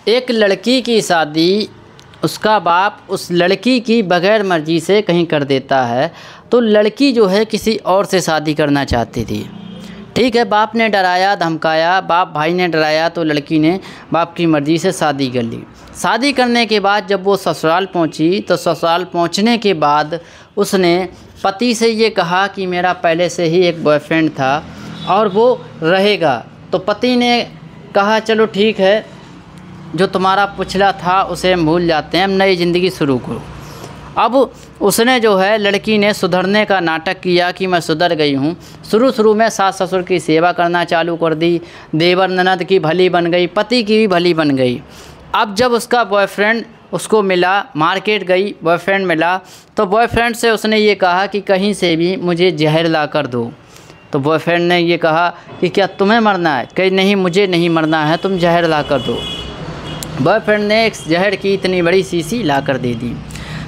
एक लड़की की शादी उसका बाप उस लड़की की बग़ैर मर्ज़ी से कहीं कर देता है, तो लड़की जो है किसी और से शादी करना चाहती थी। ठीक है, बाप ने डराया धमकाया, बाप भाई ने डराया, तो लड़की ने बाप की मर्ज़ी से शादी कर ली। शादी करने के बाद जब वो ससुराल पहुंची, तो ससुराल पहुंचने के बाद उसने पति से ये कहा कि मेरा पहले से ही एक बॉयफ्रेंड था और वो रहेगा। तो पति ने कहा चलो ठीक है, जो तुम्हारा पिछला था उसे हम भूल जाते हैं, हम नई ज़िंदगी शुरू करो। अब उसने जो है लड़की ने सुधरने का नाटक किया कि मैं सुधर गई हूँ। शुरू में सास ससुर की सेवा करना चालू कर दी, देवर ननद की भली बन गई, पति की भी भली बन गई। अब जब उसका बॉयफ्रेंड उसको मिला, मार्केट गई, बॉयफ्रेंड मिला, तो बॉयफ्रेंड से उसने ये कहा कि कहीं से भी मुझे जहर ला कर दो। तो बॉयफ्रेंड ने ये कहा कि क्या तुम्हें मरना है? कहीं नहीं, मुझे नहीं मरना है, तुम जहर ला कर दो। बॉयफ्रेंड ने एक जहर की इतनी बड़ी शीशी ला कर दे दी।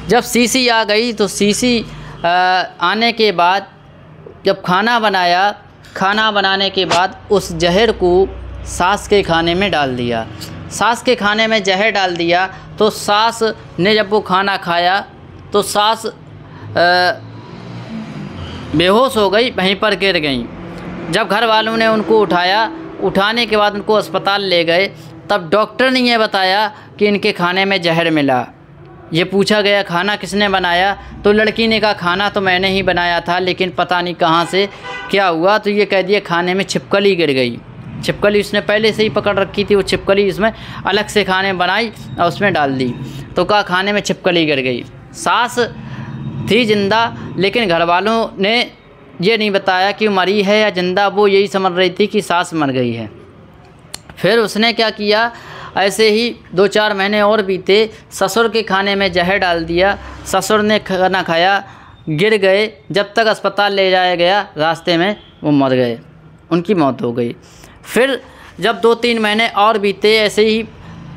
जब शीशी आ गई तो शीशी आने के बाद जब खाना बनाया, खाना बनाने के बाद उस जहर को सास के खाने में डाल दिया। सास के खाने में जहर डाल दिया तो सास ने जब वो खाना खाया तो सास बेहोश हो गई, वहीं पर गिर गई। जब घर वालों ने उनको उठाया, उठाने के बाद उनको अस्पताल ले गए, तब डॉक्टर ने ये बताया कि इनके खाने में जहर मिला। ये पूछा गया खाना किसने बनाया, तो लड़की ने कहा खाना तो मैंने ही बनाया था, लेकिन पता नहीं कहाँ से क्या हुआ, तो ये कह दिया खाने में छिपकली गिर गई। छिपकली उसने पहले से ही पकड़ रखी थी, वो छिपकली इसमें अलग से खाने बनाई और उसमें डाल दी, तो कहा खाने में छिपकली गिर गई। सास थी जिंदा, लेकिन घर वालों ने ये नहीं बताया कि मरी है या जिंदा, वो यही समझ रही थी कि सास मर गई है। फिर उसने क्या किया, ऐसे ही 2-4 महीने और बीते, ससुर के खाने में जहर डाल दिया। ससुर ने खाना खाया, गिर गए। जब तक अस्पताल ले जाया गया, रास्ते में वो मर गए, उनकी मौत हो गई। फिर जब 2-3 महीने और बीते, ऐसे ही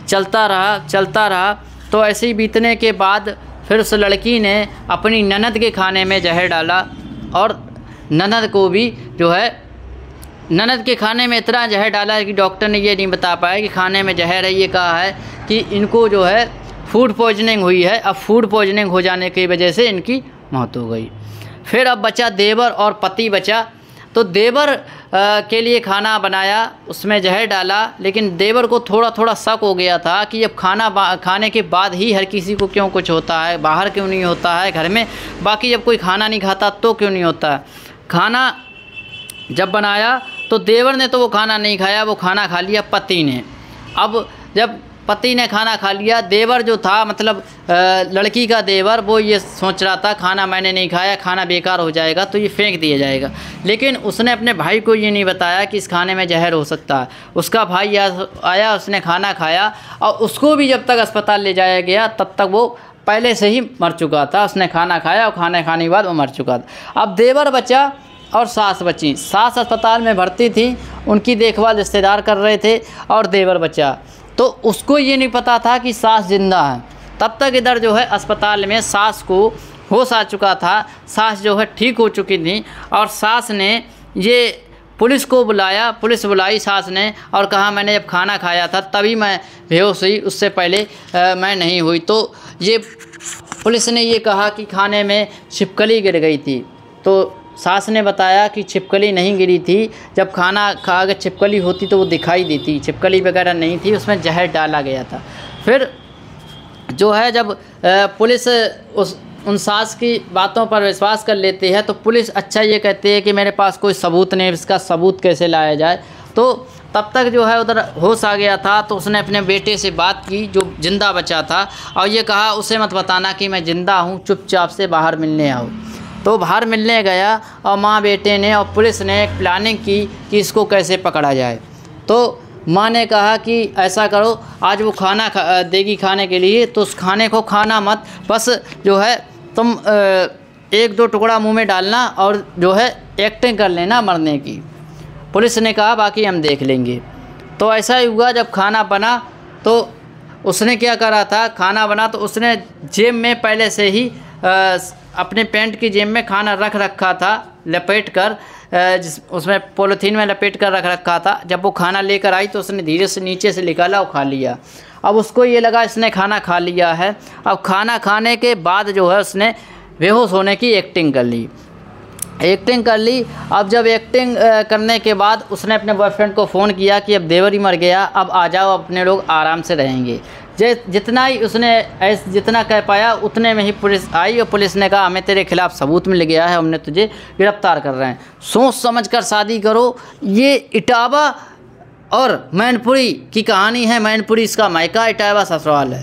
चलता रहा, तो ऐसे ही बीतने के बाद फिर उस लड़की ने अपनी ननद के खाने में जहर डाला और ननद को भी जो है ननद के खाने में इतना जहर डाला है कि डॉक्टर ने ये नहीं बता पाया कि खाने में जहर है। ये कहा है कि इनको जो है फूड पॉइजनिंग हुई है। अब फूड पॉइजनिंग हो जाने की वजह से इनकी मौत हो गई। फिर अब बचा देवर और पति बचा। तो देवर के लिए खाना बनाया, उसमें जहर डाला, लेकिन देवर को थोड़ा शक हो गया था कि जब खाने के बाद ही हर किसी को क्यों कुछ होता है, बाहर क्यों नहीं होता है, घर में बाकी जब कोई खाना नहीं खाता तो क्यों नहीं होता है। खाना जब बनाया तो देवर ने तो वो खाना नहीं खाया, वो खाना खा लिया पति ने। अब जब पति ने खाना खा लिया, देवर जो था मतलब लड़की का देवर, वो ये सोच रहा था खाना मैंने नहीं खाया, खाना बेकार हो जाएगा तो ये फेंक दिया जाएगा। लेकिन उसने अपने भाई को ये नहीं बताया कि इस खाने में जहर हो सकता है। उसका भाई आया, उसने खाना खाया और उसको भी जब तक अस्पताल ले जाया गया तब तक वो पहले से ही मर चुका था। उसने खाना खाया और खाना खाने के बाद वो मर चुका था। अब देवर बचा और सास बची। सास अस्पताल में भर्ती थी, उनकी देखभाल रिश्तेदार कर रहे थे, और देवर बचा। तो उसको ये नहीं पता था कि सास जिंदा है। तब तक इधर जो है अस्पताल में सास को होश आ चुका था, सास जो है ठीक हो चुकी थी, और सास ने ये पुलिस को बुलाया, पुलिस बुलाई सास ने और कहा मैंने जब खाना खाया था तभी मैं बेहोश हुई, उससे पहले मैं नहीं हुई। तो ये पुलिस ने ये कहा कि खाने में छिपकली गिर गई थी। तो सास ने बताया कि छिपकली नहीं गिरी थी, जब खाना खा के छिपकली होती तो वो दिखाई देती, छिपकली वगैरह नहीं थी, उसमें जहर डाला गया था। फिर जो है जब पुलिस उन सास की बातों पर विश्वास कर लेती है तो पुलिस अच्छा ये कहती है कि मेरे पास कोई सबूत नहीं, इसका सबूत कैसे लाया जाए। तो तब तक जो है उधर होश आ गया था, तो उसने अपने बेटे से बात की जो जिंदा बचा था, और ये कहा उसे मत बताना कि मैं ज़िंदा हूँ, चुपचाप से बाहर मिलने आओ। तो बाहर मिलने गया और माँ बेटे ने और पुलिस ने एक प्लानिंग की कि इसको कैसे पकड़ा जाए। तो माँ ने कहा कि ऐसा करो, आज वो खाना देगी खाने के लिए, तो उस खाने को खाना मत, बस जो है तुम 1-2 टुकड़ा मुंह में डालना और जो है एक्टिंग कर लेना मरने की। पुलिस ने कहा बाकी हम देख लेंगे। तो ऐसा ही हुआ, जब खाना बना तो उसने क्या करा था, खाना बना तो उसने जेब में पहले से ही अपने पैंट की जेब में खाना रख रखा था लपेट कर, उसमें पॉलीथीन में लपेट कर रख रखा था। जब वो खाना लेकर आई तो उसने धीरे से नीचे से निकाला और खा लिया। अब उसको ये लगा इसने खाना खा लिया है। अब खाना खाने के बाद जो है उसने बेहोश होने की एक्टिंग कर ली। अब जब एक्टिंग करने के बाद उसने अपने बॉयफ्रेंड को फ़ोन किया कि अब देवर ही मर गया, अब आ जाओ, अपने लोग आराम से रहेंगे। जितना ही उसने जितना कह पाया उतने में ही पुलिस आई और पुलिस ने कहा हमें तेरे खिलाफ़ सबूत मिल गया है, हमने तुझे गिरफ्तार कर रहे हैं, सोच समझ कर शादी करो। ये इटावा और मैनपुरी की कहानी है। मैनपुरी इसका मायका, इटावा ससुराल है।